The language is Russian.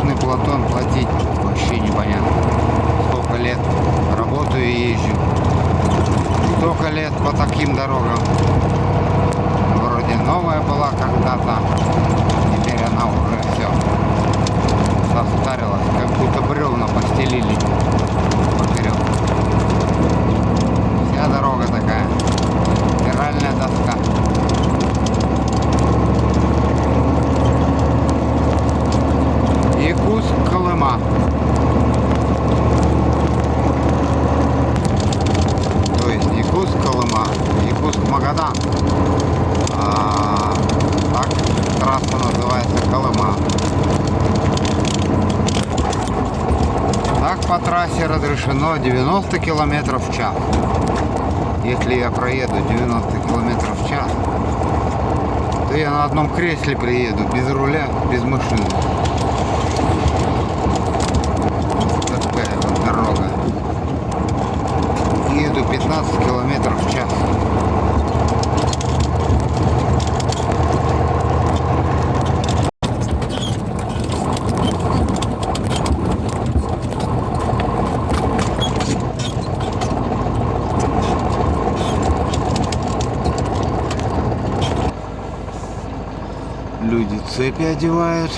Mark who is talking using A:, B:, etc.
A: Бетонный Платон платить вообще непонятно. Сколько лет работаю и езжу. Столько лет по таким дорогам. Вроде новая была когда-то. Теперь она уже все состарилась. Как будто бревна постелили поперек. Вся дорога такая. Стиральная доска. Якутск-Колыма. То есть Якутск-Колыма, Якутск-Магадан. Так трасса называется Колыма. Так по трассе разрешено 90 км в час. Если я проеду 90 км в час, то я на одном кресле приеду, без руля, без машины. Такая вот дорога. Еду 15 км в час. Люди цепи одевают.